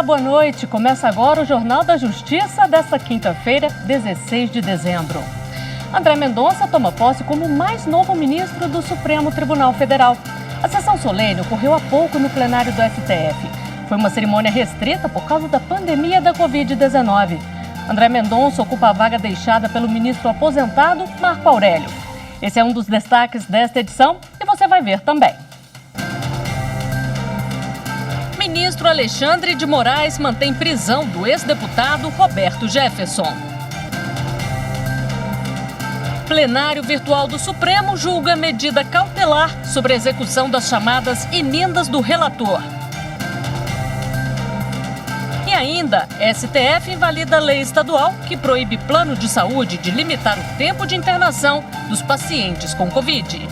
Olá, boa noite. Começa agora o Jornal da Justiça desta quinta-feira, 16 de dezembro. André Mendonça toma posse como o mais novo ministro do Supremo Tribunal Federal. A sessão solene ocorreu há pouco no plenário do STF. Foi uma cerimônia restrita por causa da pandemia da Covid-19. André Mendonça ocupa a vaga deixada pelo ministro aposentado Marco Aurélio. Esse é um dos destaques desta edição e você vai ver também. Ministro Alexandre de Moraes mantém prisão do ex-deputado Roberto Jefferson. Plenário virtual do Supremo julga medida cautelar sobre a execução das chamadas emendas do relator. E ainda, STF invalida a lei estadual que proíbe plano de saúde de limitar o tempo de internação dos pacientes com Covid.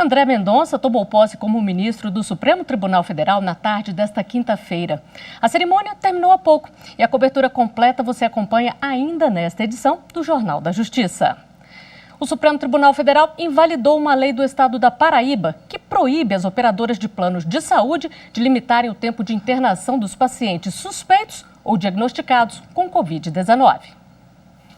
André Mendonça tomou posse como ministro do Supremo Tribunal Federal na tarde desta quinta-feira. A cerimônia terminou há pouco e a cobertura completa você acompanha ainda nesta edição do Jornal da Justiça. O Supremo Tribunal Federal invalidou uma lei do estado da Paraíba que proíbe as operadoras de planos de saúde de limitarem o tempo de internação dos pacientes suspeitos ou diagnosticados com Covid-19.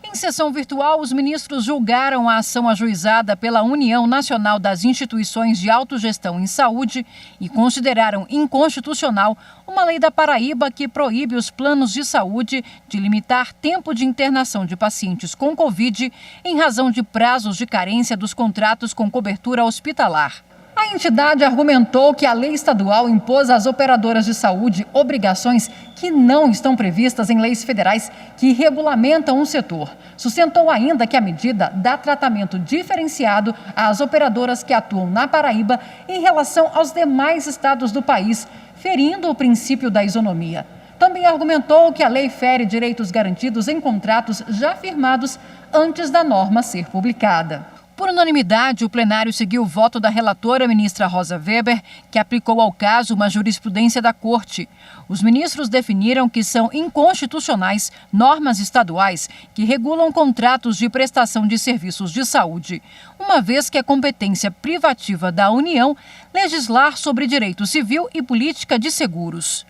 Em sessão virtual, os ministros julgaram a ação ajuizada pela União Nacional das Instituições de Autogestão em Saúde e consideraram inconstitucional uma lei da Paraíba que proíbe os planos de saúde de limitar tempo de internação de pacientes com Covid em razão de prazos de carência dos contratos com cobertura hospitalar. A entidade argumentou que a lei estadual impôs às operadoras de saúde obrigações que não estão previstas em leis federais que regulamentam o setor. Sustentou ainda que a medida dá tratamento diferenciado às operadoras que atuam na Paraíba em relação aos demais estados do país, ferindo o princípio da isonomia. Também argumentou que a lei fere direitos garantidos em contratos já firmados antes da norma ser publicada. Por unanimidade, o plenário seguiu o voto da relatora, ministra Rosa Weber, que aplicou ao caso uma jurisprudência da Corte. Os ministros definiram que são inconstitucionais normas estaduais que regulam contratos de prestação de serviços de saúde, uma vez que é competência privativa da União legislar sobre direito civil e política de seguros.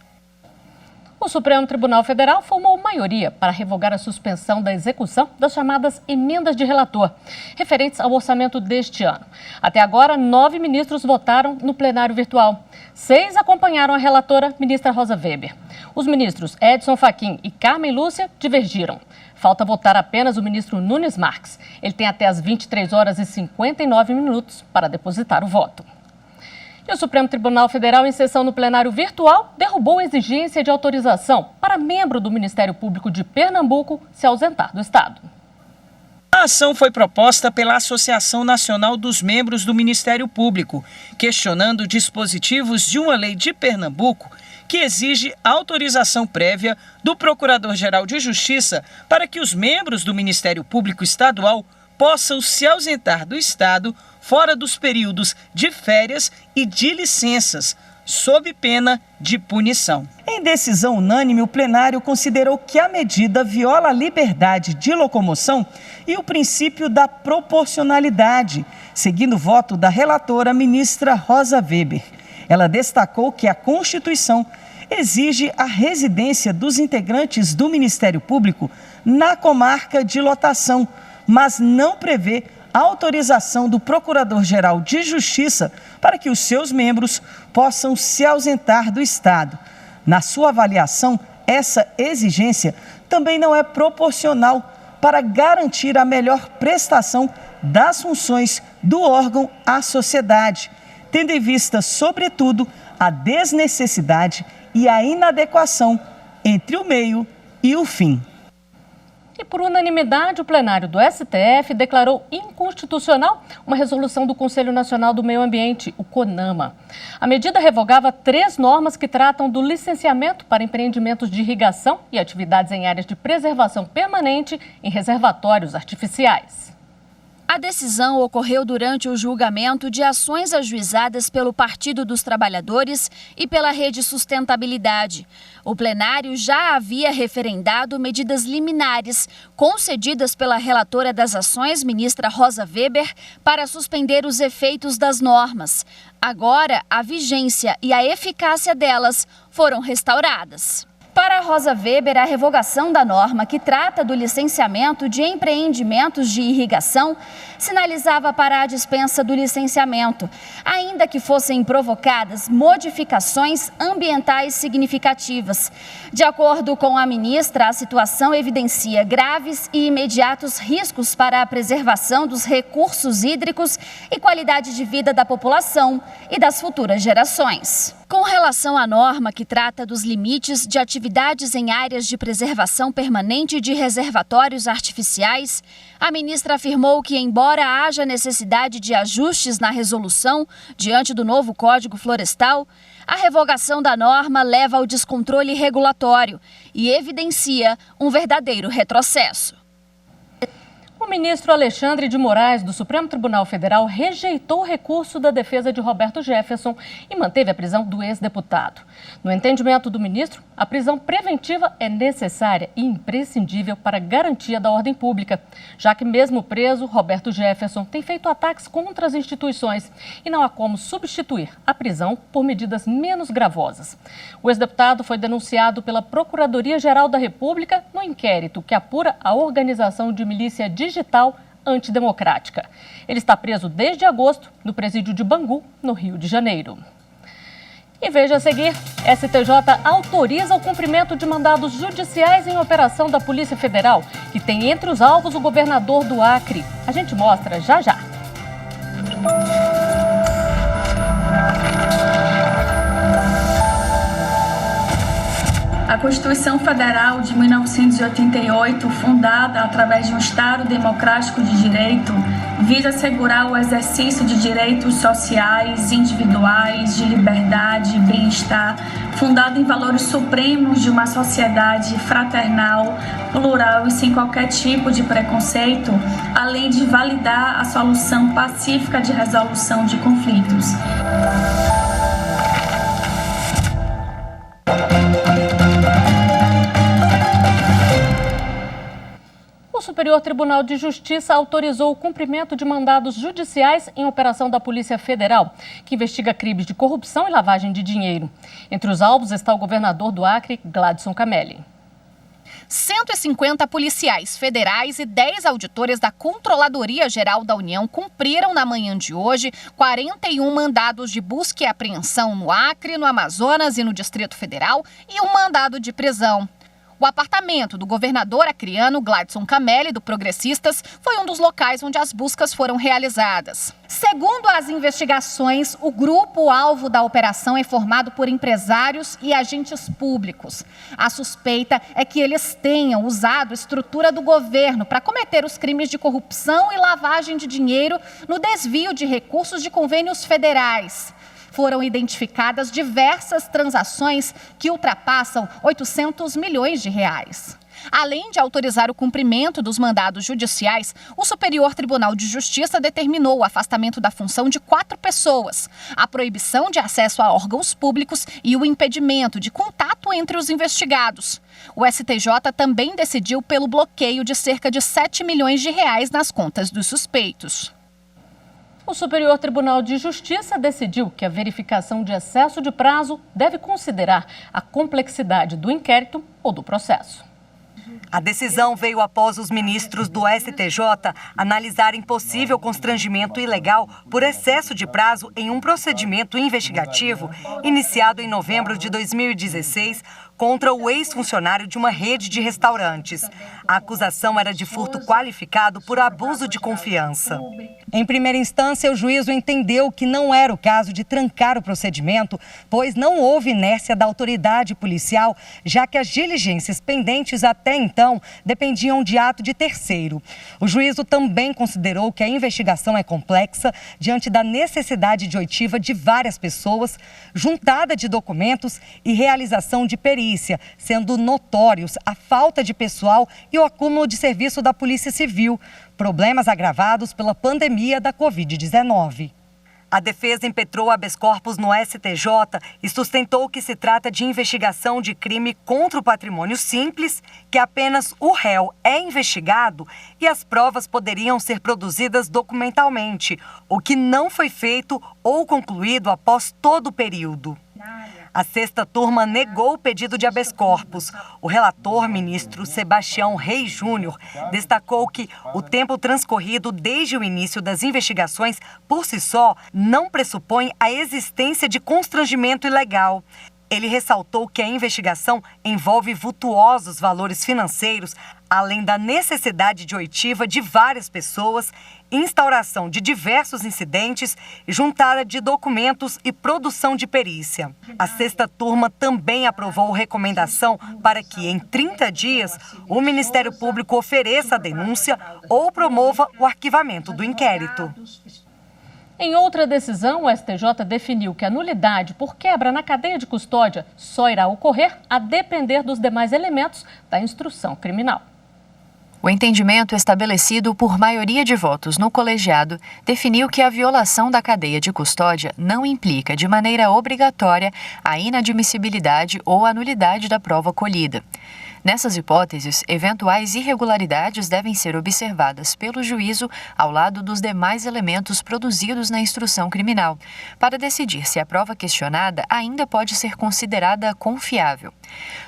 O Supremo Tribunal Federal formou maioria para revogar a suspensão da execução das chamadas emendas de relator, referentes ao orçamento deste ano. Até agora, 9 ministros votaram no plenário virtual. 6 acompanharam a relatora, ministra Rosa Weber. Os ministros Edson Fachin e Carmen Lúcia divergiram. Falta votar apenas o ministro Nunes Marques. Ele tem até as 23 horas e 59 minutos para depositar o voto. E o Supremo Tribunal Federal, em sessão no plenário virtual, derrubou a exigência de autorização para membro do Ministério Público de Pernambuco se ausentar do Estado. A ação foi proposta pela Associação Nacional dos Membros do Ministério Público, questionando dispositivos de uma lei de Pernambuco que exige autorização prévia do Procurador-Geral de Justiça para que os membros do Ministério Público Estadual possam se ausentar do Estado fora dos períodos de férias e de licenças, sob pena de punição. Em decisão unânime, o plenário considerou que a medida viola a liberdade de locomoção e o princípio da proporcionalidade, seguindo o voto da relatora, ministra Rosa Weber. Ela destacou que a Constituição exige a residência dos integrantes do Ministério Público na comarca de lotação, mas não prevê a autorização do Procurador-Geral de Justiça para que os seus membros possam se ausentar do Estado. Na sua avaliação, essa exigência também não é proporcional para garantir a melhor prestação das funções do órgão à sociedade, tendo em vista, sobretudo, a desnecessidade e a inadequação entre o meio e o fim. E por unanimidade, o plenário do STF declarou inconstitucional uma resolução do Conselho Nacional do Meio Ambiente, o CONAMA. A medida revogava 3 normas que tratam do licenciamento para empreendimentos de irrigação e atividades em áreas de preservação permanente em reservatórios artificiais. A decisão ocorreu durante o julgamento de ações ajuizadas pelo Partido dos Trabalhadores e pela Rede Sustentabilidade. O plenário já havia referendado medidas liminares concedidas pela relatora das ações, ministra Rosa Weber, para suspender os efeitos das normas. Agora, a vigência e a eficácia delas foram restauradas. Para Rosa Weber, a revogação da norma que trata do licenciamento de empreendimentos de irrigação sinalizava para a dispensa do licenciamento, ainda que fossem provocadas modificações ambientais significativas. De acordo com a ministra, a situação evidencia graves e imediatos riscos para a preservação dos recursos hídricos e qualidade de vida da população e das futuras gerações. Com relação à norma que trata dos limites de atividades em áreas de preservação permanente de reservatórios artificiais, a ministra afirmou que, embora haja necessidade de ajustes na resolução diante do novo Código Florestal, a revogação da norma leva ao descontrole regulatório e evidencia um verdadeiro retrocesso. O ministro Alexandre de Moraes, do Supremo Tribunal Federal, rejeitou o recurso da defesa de Roberto Jefferson e manteve a prisão do ex-deputado. No entendimento do ministro, a prisão preventiva é necessária e imprescindível para a garantia da ordem pública, já que mesmo preso, Roberto Jefferson tem feito ataques contra as instituições e não há como substituir a prisão por medidas menos gravosas. O ex-deputado foi denunciado pela Procuradoria-Geral da República no inquérito que apura a organização de milícia digital antidemocrática. Ele está preso desde agosto no presídio de Bangu, no Rio de Janeiro. E veja a seguir, STJ autoriza o cumprimento de mandados judiciais em operação da Polícia Federal, que tem entre os alvos o governador do Acre. A gente mostra já já. A Constituição Federal de 1988, fundada através de um Estado democrático de direito, visa assegurar o exercício de direitos sociais, individuais, de liberdade e bem-estar, fundada em valores supremos de uma sociedade fraternal, plural e sem qualquer tipo de preconceito, além de validar a solução pacífica de resolução de conflitos. O Superior Tribunal de Justiça autorizou o cumprimento de mandados judiciais em operação da Polícia Federal, que investiga crimes de corrupção e lavagem de dinheiro. Entre os alvos está o governador do Acre, Gladson Camelli. 150 policiais federais e 10 auditores da Controladoria Geral da União cumpriram na manhã de hoje 41 mandados de busca e apreensão no Acre, no Amazonas e no Distrito Federal e um mandado de prisão. O apartamento do governador acreano Gladson Camelli, do Progressistas, foi um dos locais onde as buscas foram realizadas. Segundo as investigações, o grupo-alvo da operação é formado por empresários e agentes públicos. A suspeita é que eles tenham usado a estrutura do governo para cometer os crimes de corrupção e lavagem de dinheiro no desvio de recursos de convênios federais. Foram identificadas diversas transações que ultrapassam 800 milhões de reais. Além de autorizar o cumprimento dos mandados judiciais, o Superior Tribunal de Justiça determinou o afastamento da função de 4 pessoas, a proibição de acesso a órgãos públicos e o impedimento de contato entre os investigados. O STJ também decidiu pelo bloqueio de cerca de 7 milhões de reais nas contas dos suspeitos. O Superior Tribunal de Justiça decidiu que a verificação de excesso de prazo deve considerar a complexidade do inquérito ou do processo. A decisão veio após os ministros do STJ analisarem possível constrangimento ilegal por excesso de prazo em um procedimento investigativo iniciado em novembro de 2016 contra o ex-funcionário de uma rede de restaurantes. A acusação era de furto qualificado por abuso de confiança. Em primeira instância, o juízo entendeu que não era o caso de trancar o procedimento, pois não houve inércia da autoridade policial, já que as diligências pendentes até então dependiam de ato de terceiro. O juízo também considerou que a investigação é complexa diante da necessidade de oitiva de várias pessoas, juntada de documentos e realização de perícias, perícia, sendo notórios a falta de pessoal e o acúmulo de serviço da Polícia Civil, problemas agravados pela pandemia da Covid-19. A defesa impetrou habeas corpus no STJ e sustentou que se trata de investigação de crime contra o patrimônio simples, que apenas o réu é investigado e as provas poderiam ser produzidas documentalmente, o que não foi feito ou concluído após todo o período. A sexta turma negou o pedido de habeas corpus. O relator, ministro Sebastião Reis Júnior, destacou que o tempo transcorrido desde o início das investigações, por si só, não pressupõe a existência de constrangimento ilegal. Ele ressaltou que a investigação envolve vultuosos valores financeiros, além da necessidade de oitiva de várias pessoas, instauração de diversos incidentes, juntada de documentos e produção de perícia. A sexta turma também aprovou recomendação para que, em 30 dias, o Ministério Público ofereça a denúncia ou promova o arquivamento do inquérito. Em outra decisão, o STJ definiu que a nulidade por quebra na cadeia de custódia só irá ocorrer a depender dos demais elementos da instrução criminal. O entendimento estabelecido por maioria de votos no colegiado definiu que a violação da cadeia de custódia não implica de maneira obrigatória a inadmissibilidade ou a nulidade da prova colhida. Nessas hipóteses, eventuais irregularidades devem ser observadas pelo juízo ao lado dos demais elementos produzidos na instrução criminal, para decidir se a prova questionada ainda pode ser considerada confiável.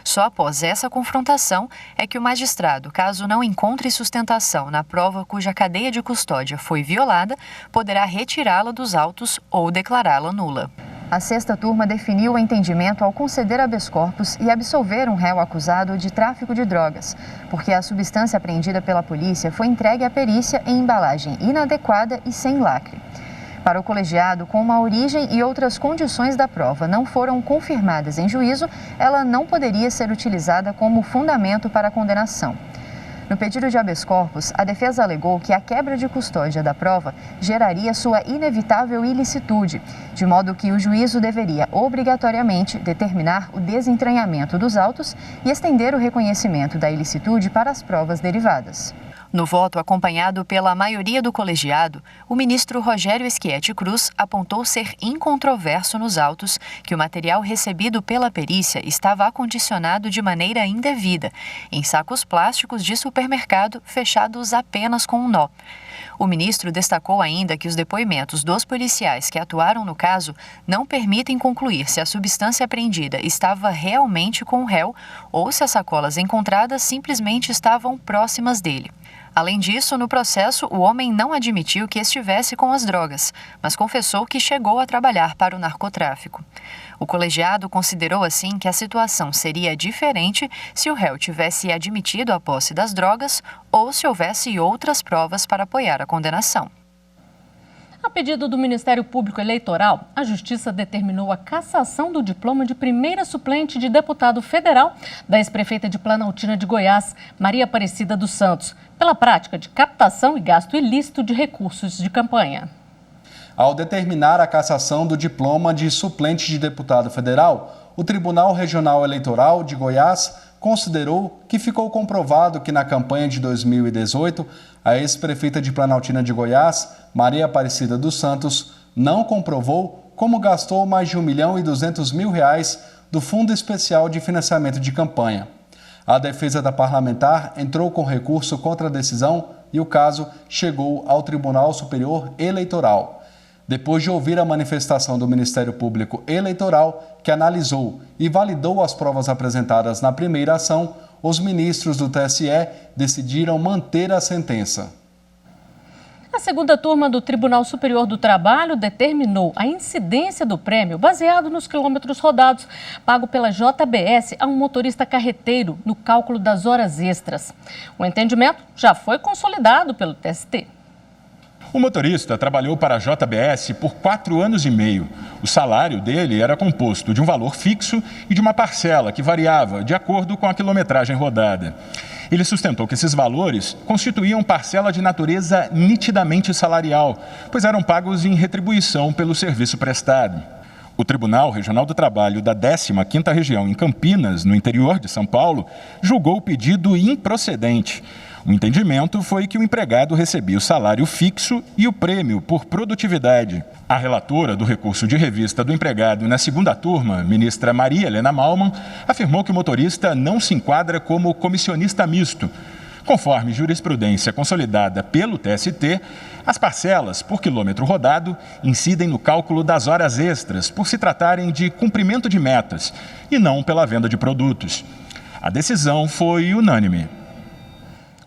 Só após essa confrontação é que o magistrado, caso não encontre sustentação na prova cuja cadeia de custódia foi violada, poderá retirá-la dos autos ou declará-la nula. A sexta turma definiu o entendimento ao conceder habeas corpus e absolver um réu acusado de tráfico de drogas, porque a substância apreendida pela polícia foi entregue à perícia em embalagem inadequada e sem lacre. Para o colegiado, como a origem e outras condições da prova não foram confirmadas em juízo, ela não poderia ser utilizada como fundamento para a condenação. No pedido de habeas corpus, a defesa alegou que a quebra de custódia da prova geraria sua inevitável ilicitude, de modo que o juízo deveria obrigatoriamente determinar o desentranhamento dos autos e estender o reconhecimento da ilicitude para as provas derivadas. No voto acompanhado pela maioria do colegiado, o ministro Rogério Schietti Cruz apontou ser incontroverso nos autos que o material recebido pela perícia estava acondicionado de maneira indevida, em sacos plásticos de supermercado fechados apenas com um nó. O ministro destacou ainda que os depoimentos dos policiais que atuaram no caso não permitem concluir se a substância apreendida estava realmente com o réu ou se as sacolas encontradas simplesmente estavam próximas dele. Além disso, no processo, o homem não admitiu que estivesse com as drogas, mas confessou que chegou a trabalhar para o narcotráfico. O colegiado considerou assim que a situação seria diferente se o réu tivesse admitido a posse das drogas ou se houvesse outras provas para apoiar a condenação. A pedido do Ministério Público Eleitoral, a Justiça determinou a cassação do diploma de primeira suplente de deputado federal da ex-prefeita de Planaltina de Goiás, Maria Aparecida dos Santos, pela prática de captação e gasto ilícito de recursos de campanha. Ao determinar a cassação do diploma de suplente de deputado federal, o Tribunal Regional Eleitoral de Goiás considerou que ficou comprovado que na campanha de 2018, a ex-prefeita de Planaltina de Goiás, Maria Aparecida dos Santos, não comprovou como gastou mais de R$ 1.200.000 do Fundo Especial de Financiamento de Campanha. A defesa da parlamentar entrou com recurso contra a decisão e o caso chegou ao Tribunal Superior Eleitoral. Depois de ouvir a manifestação do Ministério Público Eleitoral, que analisou e validou as provas apresentadas na primeira ação, os ministros do TSE decidiram manter a sentença. A segunda turma do Tribunal Superior do Trabalho determinou a incidência do prêmio baseado nos quilômetros rodados, pago pela JBS a um motorista carreteiro no cálculo das horas extras. O entendimento já foi consolidado pelo TST. O motorista trabalhou para a JBS por 4 anos e meio. O salário dele era composto de um valor fixo e de uma parcela que variava de acordo com a quilometragem rodada. Ele sustentou que esses valores constituíam parcela de natureza nitidamente salarial, pois eram pagos em retribuição pelo serviço prestado. O Tribunal Regional do Trabalho da 15ª Região em Campinas, no interior de São Paulo, julgou o pedido improcedente. O entendimento foi que o empregado recebia o salário fixo e o prêmio por produtividade. A relatora do recurso de revista do empregado na segunda turma, ministra Maria Helena Malman, afirmou que o motorista não se enquadra como comissionista misto. Conforme jurisprudência consolidada pelo TST, as parcelas por quilômetro rodado incidem no cálculo das horas extras por se tratarem de cumprimento de metas e não pela venda de produtos. A decisão foi unânime.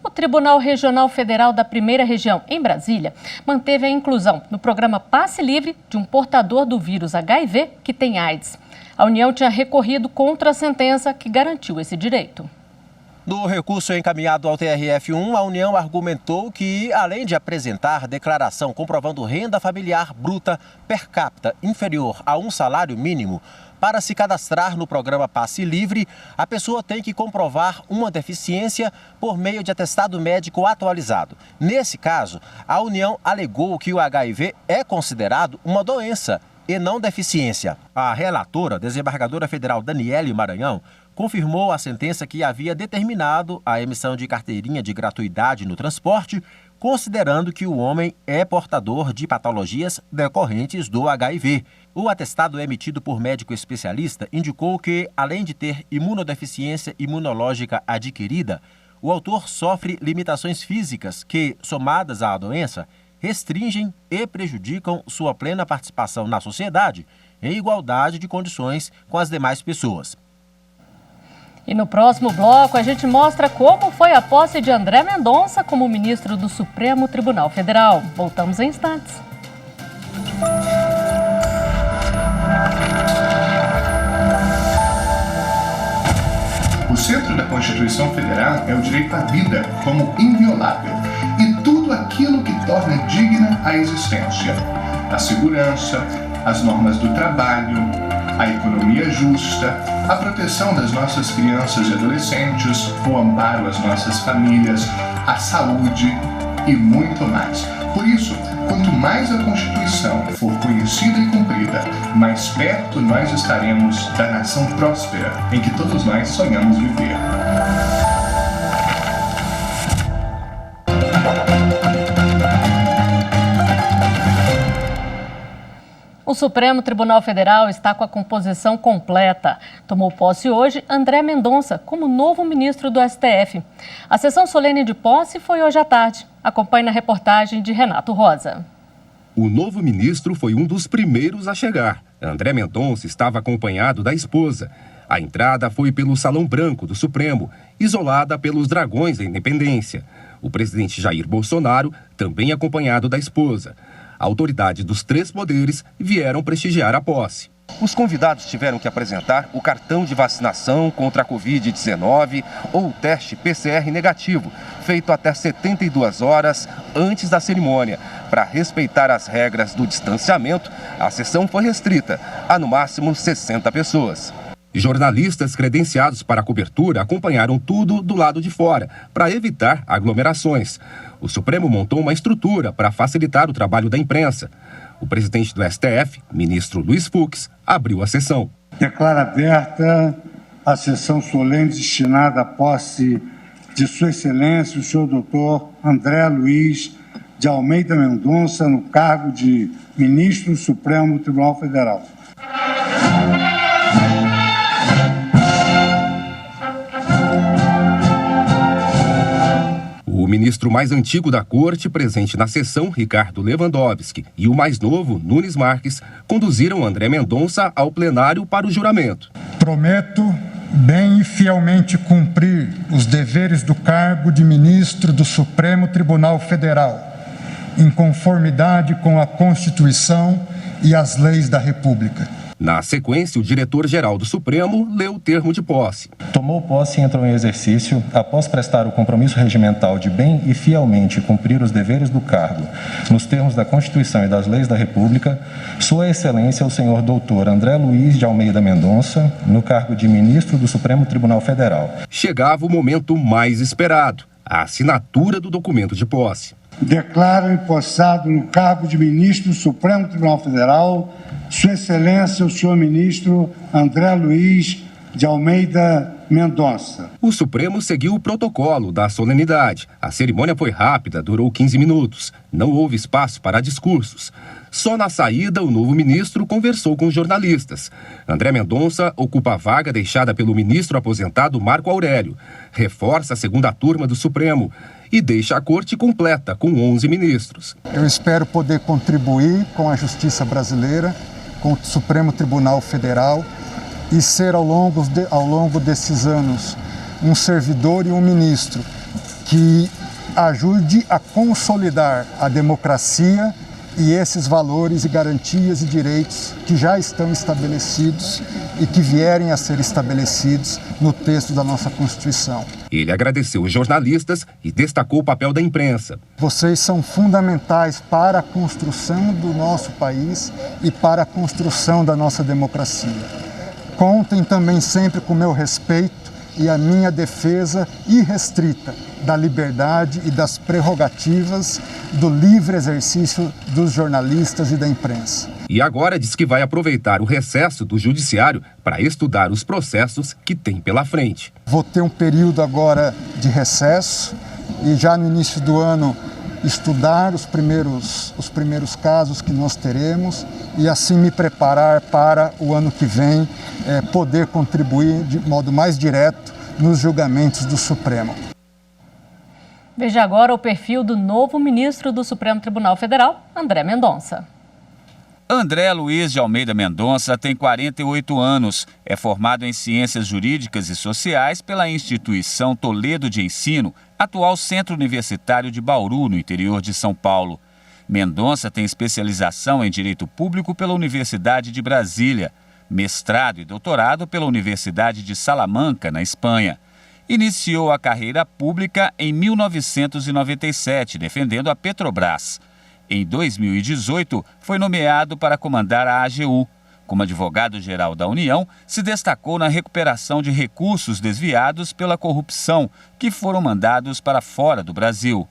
O Tribunal Regional Federal da 1ª Região, em Brasília, manteve a inclusão no programa Passe Livre de um portador do vírus HIV que tem AIDS. A União tinha recorrido contra a sentença que garantiu esse direito. No recurso encaminhado ao TRF1, a União argumentou que, além de apresentar declaração comprovando renda familiar bruta per capita inferior a um salário mínimo, para se cadastrar no programa Passe Livre, a pessoa tem que comprovar uma deficiência por meio de atestado médico atualizado. Nesse caso, a União alegou que o HIV é considerado uma doença e não deficiência. A relatora, desembargadora federal Daniele Maranhão, confirmou a sentença que havia determinado a emissão de carteirinha de gratuidade no transporte, considerando que o homem é portador de patologias decorrentes do HIV. O atestado emitido por médico especialista indicou que, além de ter imunodeficiência imunológica adquirida, o autor sofre limitações físicas que, somadas à doença, restringem e prejudicam sua plena participação na sociedade em igualdade de condições com as demais pessoas. E no próximo bloco, a gente mostra como foi a posse de André Mendonça como ministro do Supremo Tribunal Federal. Voltamos em instantes. O centro da Constituição Federal é o direito à vida como inviolável e tudo aquilo que torna digna a existência. A segurança, as normas do trabalho, a economia justa, a proteção das nossas crianças e adolescentes, o amparo às nossas famílias, a saúde e muito mais. Por isso, quanto mais a Constituição for conhecida e cumprida, mais perto nós estaremos da nação próspera em que todos nós sonhamos viver. O Supremo Tribunal Federal está com a composição completa. Tomou posse hoje André Mendonça como novo ministro do STF. A sessão solene de posse foi hoje à tarde. Acompanhe na reportagem de Renato Rosa. O novo ministro foi um dos primeiros a chegar. André Mendonça estava acompanhado da esposa. A entrada foi pelo Salão Branco do Supremo, isolada pelos Dragões da Independência. O presidente Jair Bolsonaro, também acompanhado da esposa. Autoridades dos três poderes vieram prestigiar a posse. Os convidados tiveram que apresentar o cartão de vacinação contra a Covid-19 ou o teste PCR negativo, feito até 72 horas antes da cerimônia. Para respeitar as regras do distanciamento, a sessão foi restrita a, no máximo, 60 pessoas. Jornalistas credenciados para a cobertura acompanharam tudo do lado de fora, para evitar aglomerações. O Supremo montou uma estrutura para facilitar o trabalho da imprensa. O presidente do STF, ministro Luiz Fux, abriu a sessão. Declaro aberta a sessão solene destinada à posse de Sua Excelência, o senhor doutor André Luiz de Almeida Mendonça, no cargo de ministro do Supremo Tribunal Federal. O ministro mais antigo da corte, presente na sessão, Ricardo Lewandowski, e o mais novo, Nunes Marques, conduziram André Mendonça ao plenário para o juramento. Prometo bem e fielmente cumprir os deveres do cargo de ministro do Supremo Tribunal Federal, em conformidade com a Constituição e as leis da República. Na sequência, o diretor-geral do Supremo leu o termo de posse. Tomou posse e entrou em exercício, após prestar o compromisso regimental de bem e fielmente cumprir os deveres do cargo, nos termos da Constituição e das leis da República, Sua Excelência o senhor doutor André Luiz de Almeida Mendonça, no cargo de ministro do Supremo Tribunal Federal. Chegava o momento mais esperado, a assinatura do documento de posse. Declaro empossado no cargo de ministro do Supremo Tribunal Federal, Sua Excelência, o senhor ministro André Luiz de Almeida Mendonça. O Supremo seguiu o protocolo da solenidade. A cerimônia foi rápida, durou 15 minutos. Não houve espaço para discursos. Só na saída, o novo ministro conversou com jornalistas. André Mendonça ocupa a vaga deixada pelo ministro aposentado Marco Aurélio. Reforça a segunda turma do Supremo e deixa a corte completa, com 11 ministros. Eu espero poder contribuir com a justiça brasileira, com o Supremo Tribunal Federal e ser ao longo desses anos um servidor e um ministro que ajude a consolidar a democracia e esses valores e garantias e direitos que já estão estabelecidos e que vierem a ser estabelecidos no texto da nossa Constituição. Ele agradeceu os jornalistas e destacou o papel da imprensa. Vocês são fundamentais para a construção do nosso país e para a construção da nossa democracia. Contem também sempre com o meu respeito e a minha defesa irrestrita da liberdade e das prerrogativas do livre exercício dos jornalistas e da imprensa. E agora diz que vai aproveitar o recesso do judiciário para estudar os processos que tem pela frente. Vou ter um período agora de recesso e já no início do ano estudar os primeiros casos que nós teremos e assim me preparar para o ano que vem poder contribuir de modo mais direto nos julgamentos do Supremo. Veja agora o perfil do novo ministro do Supremo Tribunal Federal, André Mendonça. André Luiz de Almeida Mendonça tem 48 anos, é formado em Ciências Jurídicas e Sociais pela instituição Toledo de Ensino, atual Centro Universitário de Bauru, no interior de São Paulo. Mendonça tem especialização em Direito Público pela Universidade de Brasília, mestrado e doutorado pela Universidade de Salamanca, na Espanha. Iniciou a carreira pública em 1997, defendendo a Petrobras. Em 2018, foi nomeado para comandar a AGU. Como advogado-geral da União, se destacou na recuperação de recursos desviados pela corrupção, que foram mandados para fora do Brasil.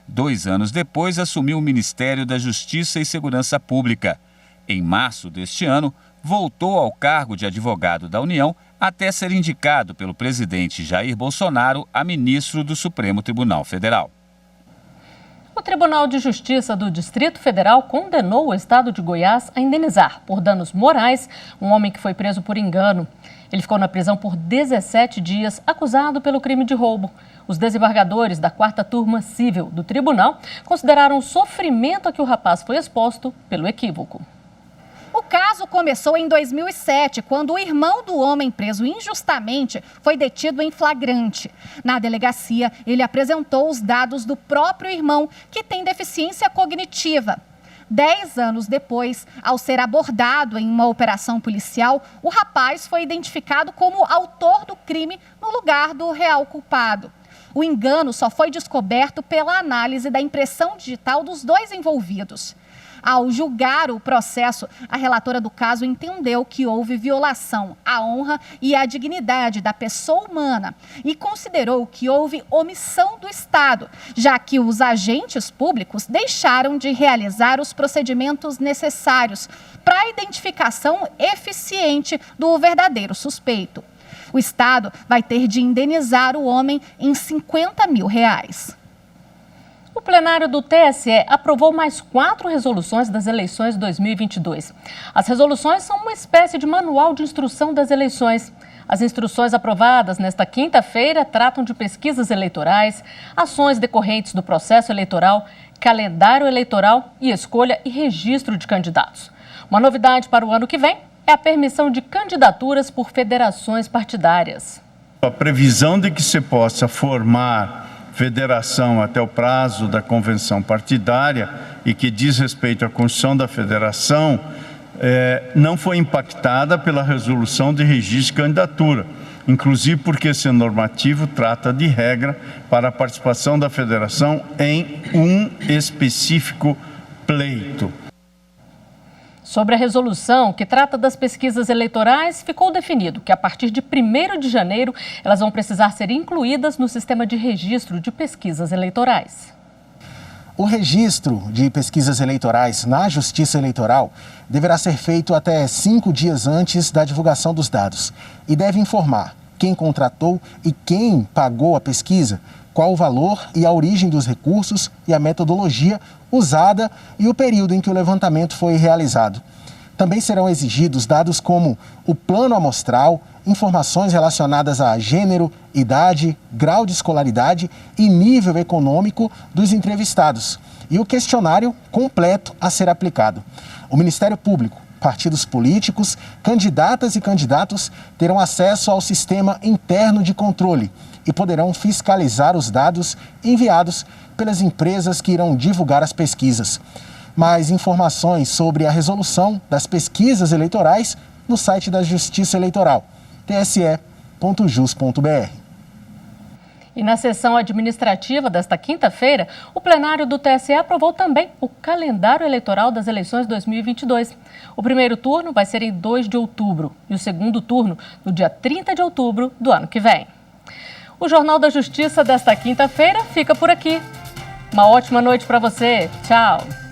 2 anos depois, assumiu o Ministério da Justiça e Segurança Pública. Em março deste ano, voltou ao cargo de advogado da União até ser indicado pelo presidente Jair Bolsonaro a ministro do Supremo Tribunal Federal. O Tribunal de Justiça do Distrito Federal condenou o estado de Goiás a indenizar por danos morais um homem que foi preso por engano. Ele ficou na prisão por 17 dias, acusado pelo crime de roubo. Os desembargadores da 4ª Turma Civil do tribunal consideraram o sofrimento a que o rapaz foi exposto pelo equívoco. O caso começou em 2007, quando o irmão do homem preso injustamente foi detido em flagrante. Na delegacia, ele apresentou os dados do próprio irmão, que tem deficiência cognitiva. 10 anos depois, ao ser abordado em uma operação policial, o rapaz foi identificado como autor do crime no lugar do real culpado. O engano só foi descoberto pela análise da impressão digital dos 2 envolvidos. Ao julgar o processo, a relatora do caso entendeu que houve violação à honra e à dignidade da pessoa humana e considerou que houve omissão do Estado, já que os agentes públicos deixaram de realizar os procedimentos necessários para a identificação eficiente do verdadeiro suspeito. O Estado vai ter de indenizar o homem em R$50 mil. O plenário do TSE aprovou mais 4 resoluções das eleições de 2022. As resoluções são uma espécie de manual de instrução das eleições. As instruções aprovadas nesta quinta-feira tratam de pesquisas eleitorais, ações decorrentes do processo eleitoral, calendário eleitoral e escolha e registro de candidatos. Uma novidade para o ano que vem é a permissão de candidaturas por federações partidárias. A previsão de que se possa formar federação até o prazo da convenção partidária e que diz respeito à Constituição da Federação, não foi impactada pela resolução de registro de candidatura, inclusive porque esse normativo trata de regra para a participação da federação em um específico pleito. Sobre a resolução que trata das pesquisas eleitorais, ficou definido que a partir de 1º de janeiro elas vão precisar ser incluídas no sistema de registro de pesquisas eleitorais. O registro de pesquisas eleitorais na Justiça Eleitoral deverá ser feito até 5 dias antes da divulgação dos dados e deve informar quem contratou e quem pagou a pesquisa, qual o valor e a origem dos recursos e a metodologia usada e o período em que o levantamento foi realizado. Também serão exigidos dados como o plano amostral, informações relacionadas a gênero, idade, grau de escolaridade e nível econômico dos entrevistados e o questionário completo a ser aplicado. O Ministério Público, partidos políticos, candidatas e candidatos terão acesso ao sistema interno de controle e poderão fiscalizar os dados enviados pelas empresas que irão divulgar as pesquisas. Mais informações sobre a resolução das pesquisas eleitorais no site da Justiça Eleitoral, tse.jus.br. E na sessão administrativa desta quinta-feira, o plenário do TSE aprovou também o calendário eleitoral das eleições 2022. O primeiro turno vai ser em 2 de outubro e o segundo turno no dia 30 de outubro do ano que vem. O Jornal da Justiça desta quinta-feira fica por aqui. Uma ótima noite para você. Tchau!